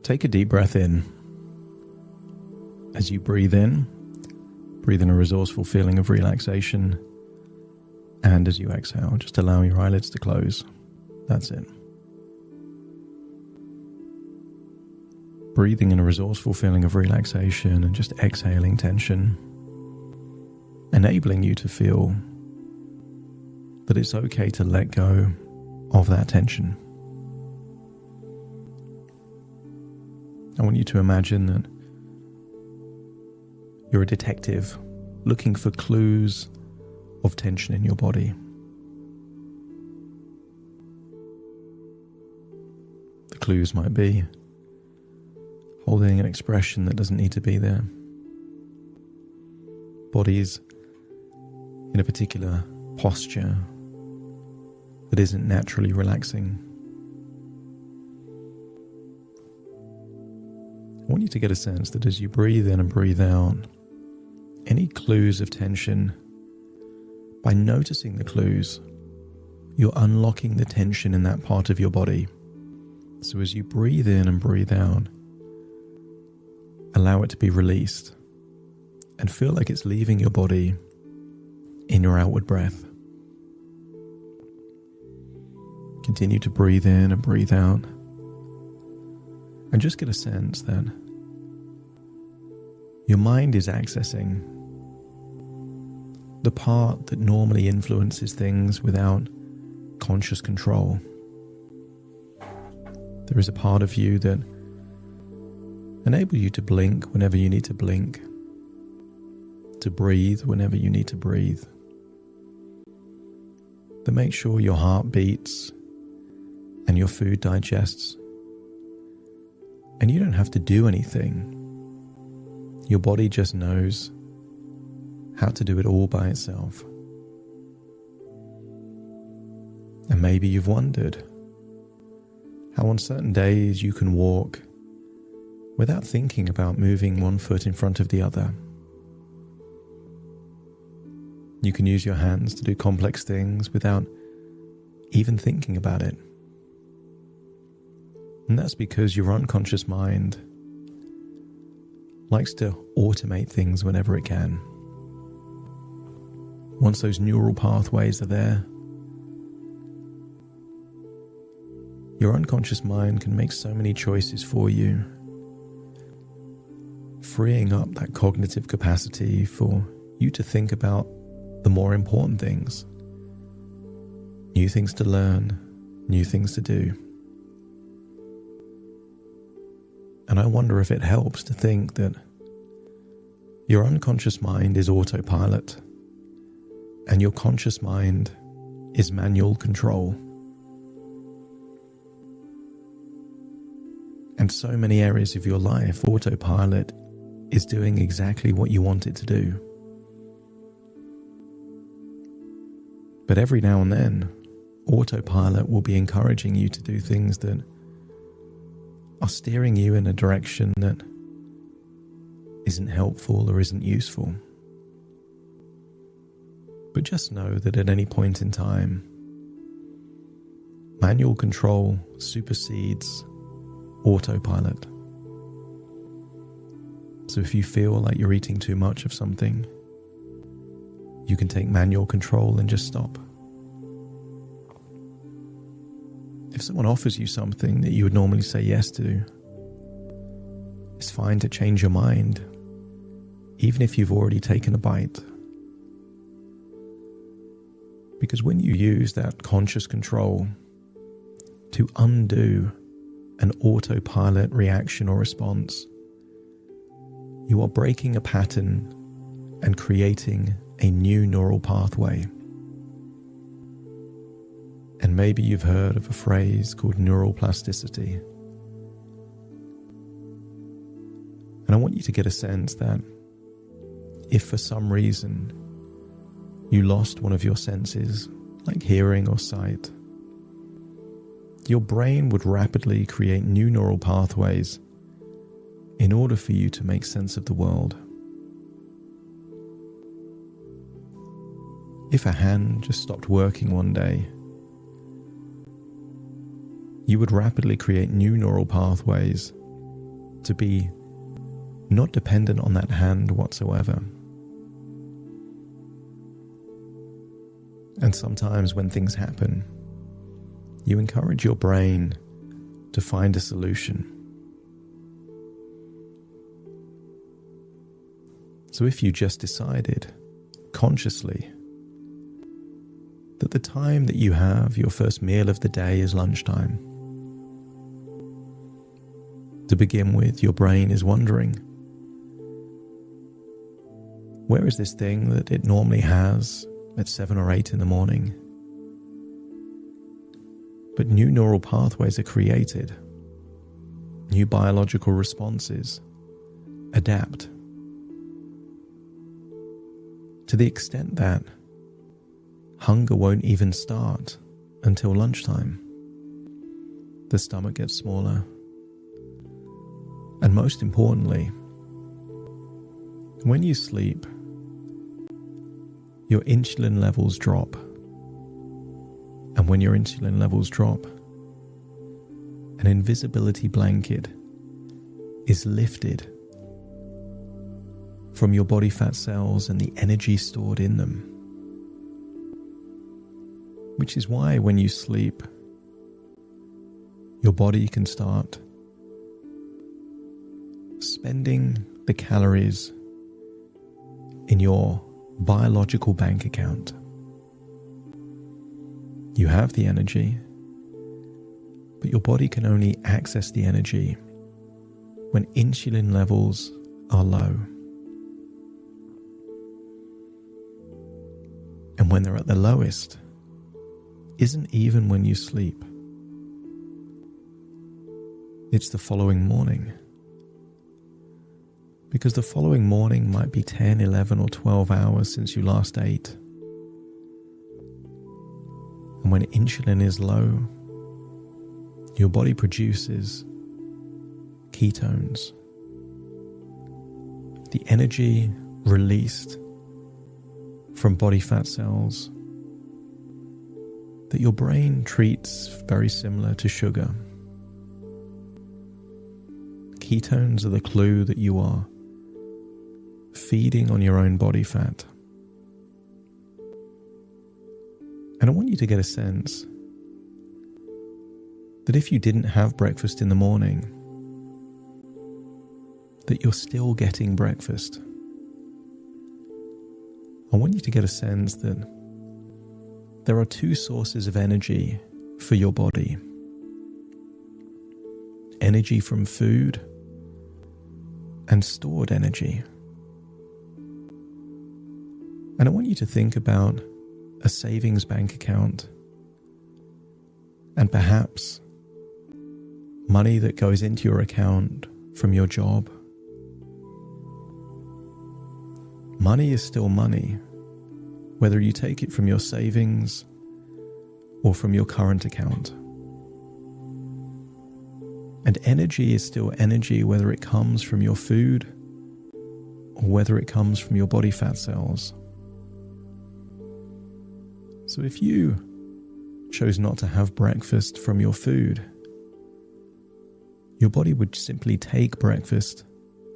Take a deep breath in. As you breathe in a resourceful feeling of relaxation. And as you exhale, just allow your eyelids to close. That's it. Breathing in a resourceful feeling of relaxation and just exhaling tension. Enabling you to feel that it's okay to let go of that tension. I want you to imagine that you're a detective looking for clues of tension in your body. The clues might be holding an expression that doesn't need to be there. Bodies in a particular posture that isn't naturally relaxing. I want you to get a sense that as you breathe in and breathe out, any clues of tension, by noticing the clues, you're unlocking the tension in that part of your body. So as you breathe in and breathe out, allow it to be released and feel like it's leaving your body in your outward breath. Continue to breathe in and breathe out, and just get a sense that your mind is accessing the part that normally influences things without conscious control. There is a part of you that enables you to blink whenever you need to blink, to breathe whenever you need to breathe, that makes sure your heart beats and your food digests, and you don't have to do anything. Your body just knows how to do it all by itself. And maybe you've wondered how on certain days you can walk without thinking about moving one foot in front of the other. You can use your hands to do complex things without even thinking about it. And that's because your unconscious mind likes to automate things whenever it can. Once those neural pathways are there, your unconscious mind can make so many choices for you, freeing up that cognitive capacity for you to think about the more important things, new things to learn, new things to do. And I wonder if it helps to think that your unconscious mind is autopilot and your conscious mind is manual control. And so many areas of your life, autopilot is doing exactly what you want it to do. But every now and then, autopilot will be encouraging you to do things that are steering you in a direction that isn't helpful or isn't useful. But just know that at any point in time, manual control supersedes autopilot. So if you feel like you're eating too much of something, you can take manual control and just stop. If someone offers you something that you would normally say yes to, it's fine to change your mind, even if you've already taken a bite. Because when you use that conscious control to undo an autopilot reaction or response, you are breaking a pattern and creating a new neural pathway. And maybe you've heard of a phrase called neural plasticity. And I want you to get a sense that if for some reason you lost one of your senses, like hearing or sight, your brain would rapidly create new neural pathways in order for you to make sense of the world. If a hand just stopped working one day, you would rapidly create new neural pathways to be not dependent on that hand whatsoever. And sometimes when things happen, you encourage your brain to find a solution. So if you just decided consciously that the time that you have your first meal of the day is lunchtime, to begin with, your brain is wondering, where is this thing that it normally has at 7 or 8 in the morning? But new neural pathways are created. New biological responses adapt to the extent that hunger won't even start until lunchtime. The stomach gets smaller. And most importantly, when you sleep, your insulin levels drop. And when your insulin levels drop, an invisibility blanket is lifted from your body fat cells and the energy stored in them. Which is why when you sleep, your body can start spending the calories in your biological bank account. You have the energy, but your body can only access the energy when insulin levels are low. And when they're at the lowest, isn't even when you sleep. It's the following morning. Because the following morning might be 10, 11 or 12 hours since you last ate. And when insulin is low, your body produces ketones. The energy released from body fat cells that your brain treats very similar to sugar. Ketones are the clue that you are feeding on your own body fat. And I want you to get a sense that if you didn't have breakfast in the morning, that you're still getting breakfast. I want you to get a sense that there are two sources of energy for your body. Energy from food and stored energy. And I want you to think about a savings bank account and perhaps money that goes into your account from your job. Money is still money, whether you take it from your savings or from your current account. And energy is still energy, whether it comes from your food or whether it comes from your body fat cells. So if you chose not to have breakfast from your food, your body would simply take breakfast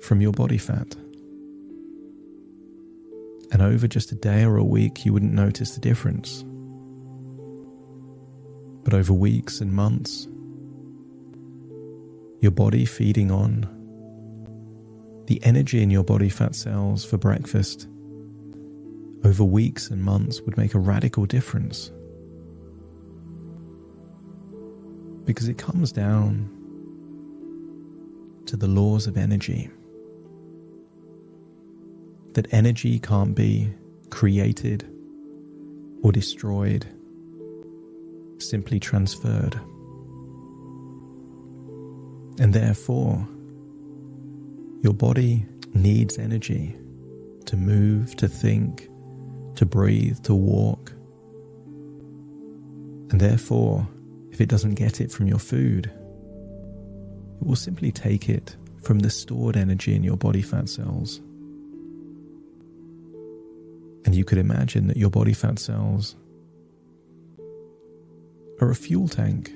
from your body fat. And over just a day or a week, you wouldn't notice the difference. But over weeks and months, your body feeding on the energy in your body fat cells for breakfast over weeks and months would make a radical difference. Because it comes down to the laws of energy. That energy can't be created or destroyed, simply transferred. And therefore, your body needs energy to move, to think, to breathe, to walk. And therefore, if it doesn't get it from your food, it will simply take it from the stored energy in your body fat cells. And you could imagine that your body fat cells are a fuel tank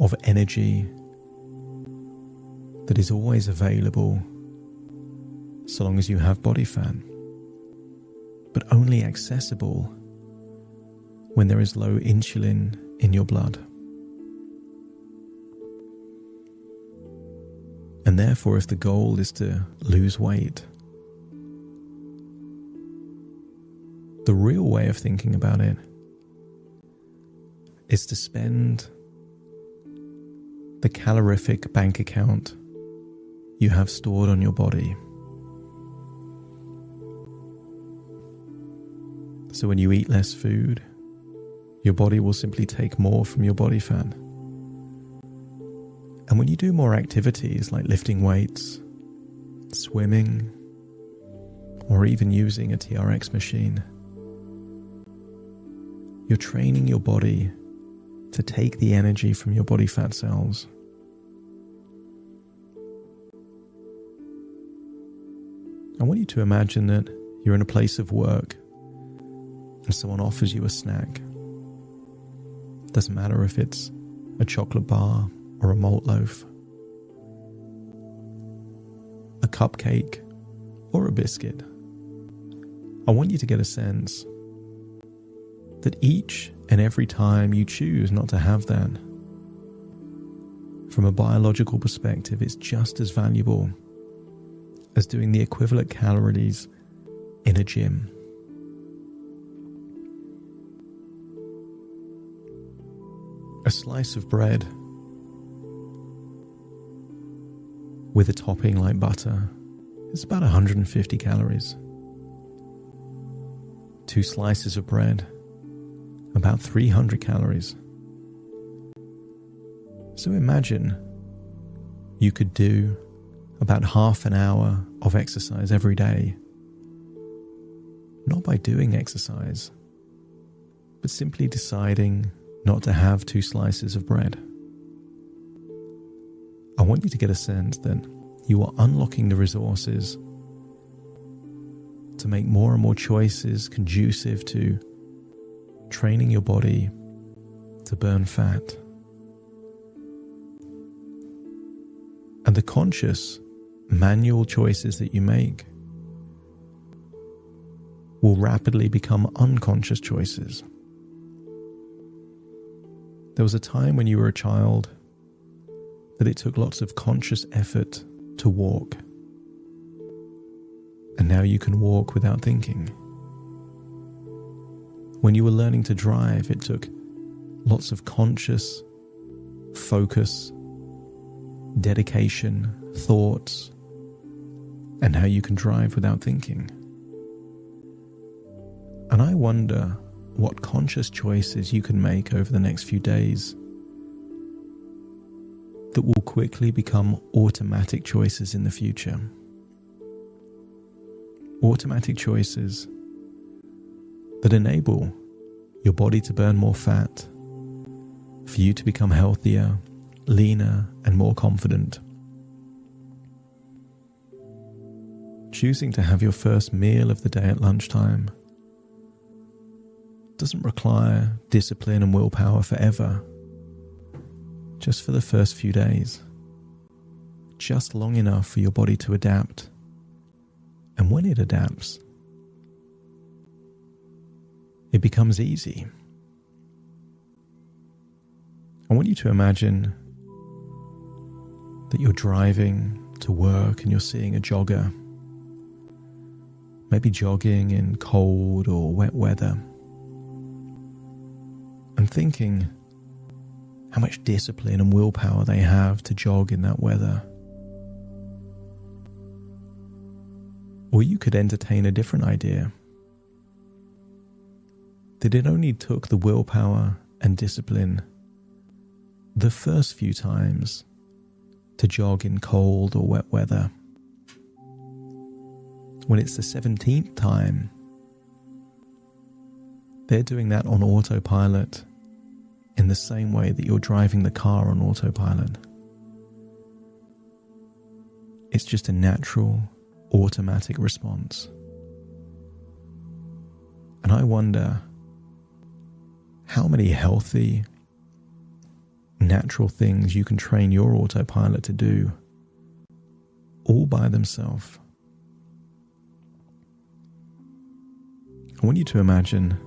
of energy that is always available so long as you have body fat, but only accessible when there is low insulin in your blood. And therefore, if the goal is to lose weight, the real way of thinking about it is to spend the calorific bank account you have stored on your body. So when you eat less food, your body will simply take more from your body fat. And when you do more activities like lifting weights, swimming, or even using a TRX machine, you're training your body to take the energy from your body fat cells. I want you to imagine that you're in a place of work and someone offers you a snack. Doesn't matter if it's a chocolate bar or a malt loaf, a cupcake or a biscuit. I want you to get a sense that each and every time you choose not to have that, from a biological perspective, it's just as valuable as doing the equivalent calories in a gym. A slice of bread with a topping like butter is about 150 calories. 2 slices of bread, about 300 calories. So imagine you could do about half an hour of exercise every day, not by doing exercise, but simply deciding not to have 2 slices of bread. I want you to get a sense that you are unlocking the resources to make more and more choices conducive to training your body to burn fat. And the conscious, manual choices that you make will rapidly become unconscious choices. There was a time when you were a child that it took lots of conscious effort to walk. And now you can walk without thinking. When you were learning to drive, it took lots of conscious focus, dedication, thoughts, and now you can drive without thinking. And I wonder what conscious choices you can make over the next few days that will quickly become automatic choices in the future. Automatic choices that enable your body to burn more fat, for you to become healthier, leaner, and more confident. Choosing to have your first meal of the day at lunchtime doesn't require discipline and willpower forever, just for the first few days, just long enough for your body to adapt. And when it adapts, it becomes easy. I want you to imagine that you're driving to work and you're seeing a jogger, maybe jogging in cold or wet weather, and thinking how much discipline and willpower they have to jog in that weather. Or you could entertain a different idea, that it only took the willpower and discipline the first few times to jog in cold or wet weather. When it's the 17th time, they're doing that on autopilot in the same way that you're driving the car on autopilot. It's just a natural, automatic response. And I wonder how many healthy, natural things you can train your autopilot to do all by themselves. I want you to imagine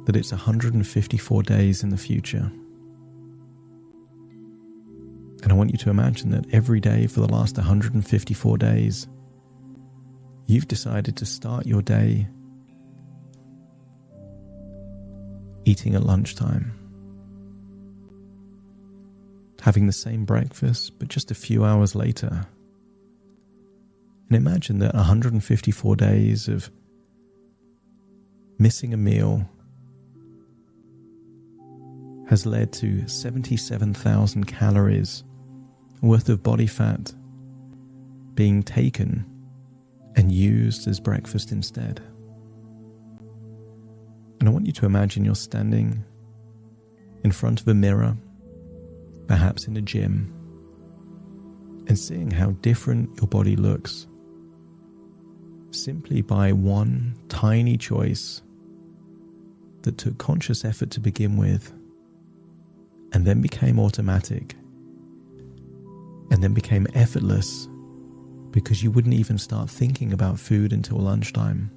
that it's 154 days in the future. And I want you to imagine that every day for the last 154 days, you've decided to start your day eating at lunchtime, having the same breakfast, but just a few hours later. And imagine that 154 days of missing a meal has led to 77,000 calories worth of body fat being taken and used as breakfast instead. And I want you to imagine you're standing in front of a mirror, perhaps in a gym, and seeing how different your body looks simply by one tiny choice that took conscious effort to begin with, and then became automatic, and then became effortless because you wouldn't even start thinking about food until lunchtime.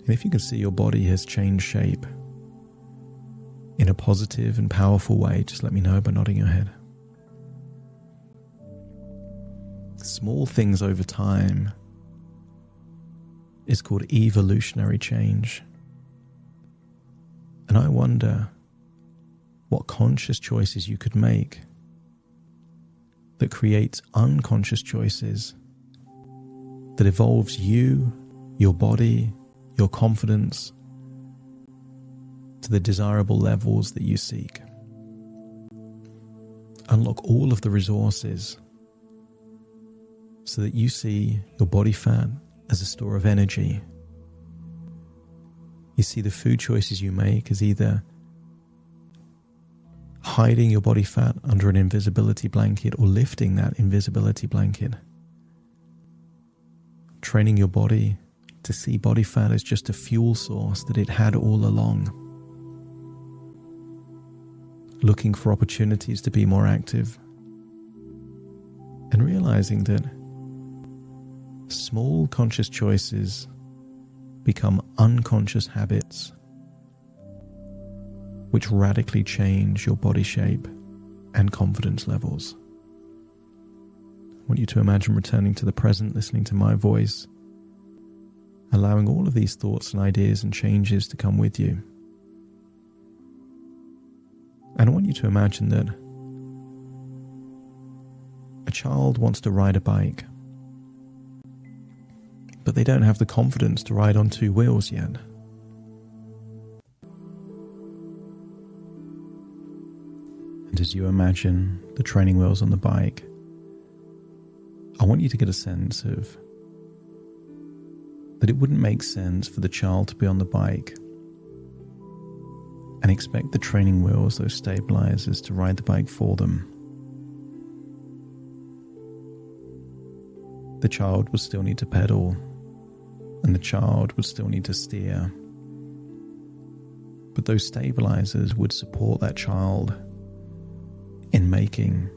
And if you can see your body has changed shape in a positive and powerful way, just let me know by nodding your head. Small things over time is called evolutionary change. And I wonder what conscious choices you could make that creates unconscious choices that evolves you, your body, your confidence to the desirable levels that you seek. Unlock all of the resources so that you see your body fat as a store of energy. You see the food choices you make as either hiding your body fat under an invisibility blanket or lifting that invisibility blanket. Training your body to see body fat as just a fuel source that it had all along. Looking for opportunities to be more active. And realizing that small conscious choices become unconscious habits which radically change your body shape and confidence levels. I want you to imagine returning to the present, listening to my voice, allowing all of these thoughts and ideas and changes to come with you. And I want you to imagine that a child wants to ride a bike, but they don't have the confidence to ride on two wheels yet. And as you imagine the training wheels on the bike, I want you to get a sense of that it wouldn't make sense for the child to be on the bike and expect the training wheels, those stabilizers, to ride the bike for them. The child would still need to pedal, and the child would still need to steer. But those stabilizers would support that child in making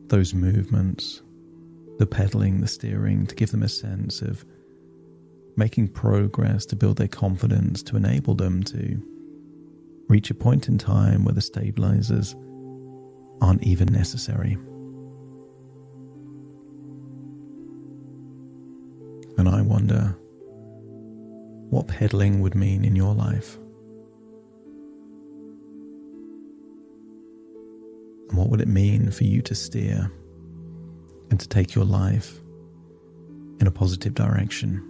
those movements, the pedaling, the steering, to give them a sense of making progress, to build their confidence, to enable them to reach a point in time where the stabilizers aren't even necessary. And I wonder what pedaling would mean in your life. And what would it mean for you to steer and to take your life in a positive direction?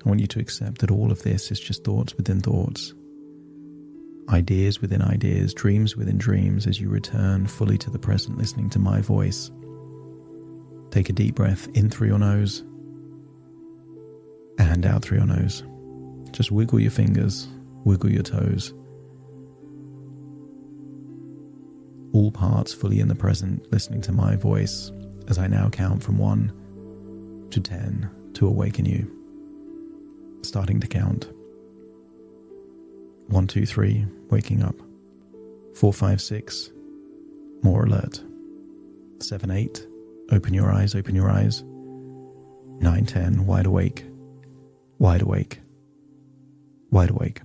I want you to accept that all of this is just thoughts within thoughts, ideas within ideas, dreams within dreams, as you return fully to the present, listening to my voice. Take a deep breath in through your nose and out through your nose. Just wiggle your fingers, wiggle your toes. All parts fully in the present, listening to my voice as I now count from 1 to 10 to awaken you. starting to count. 1, 2, 3, waking up. 4, 5, 6, more alert. 7, 8, open your eyes, open your eyes. 9, 10, wide awake, wide awake, wide awake.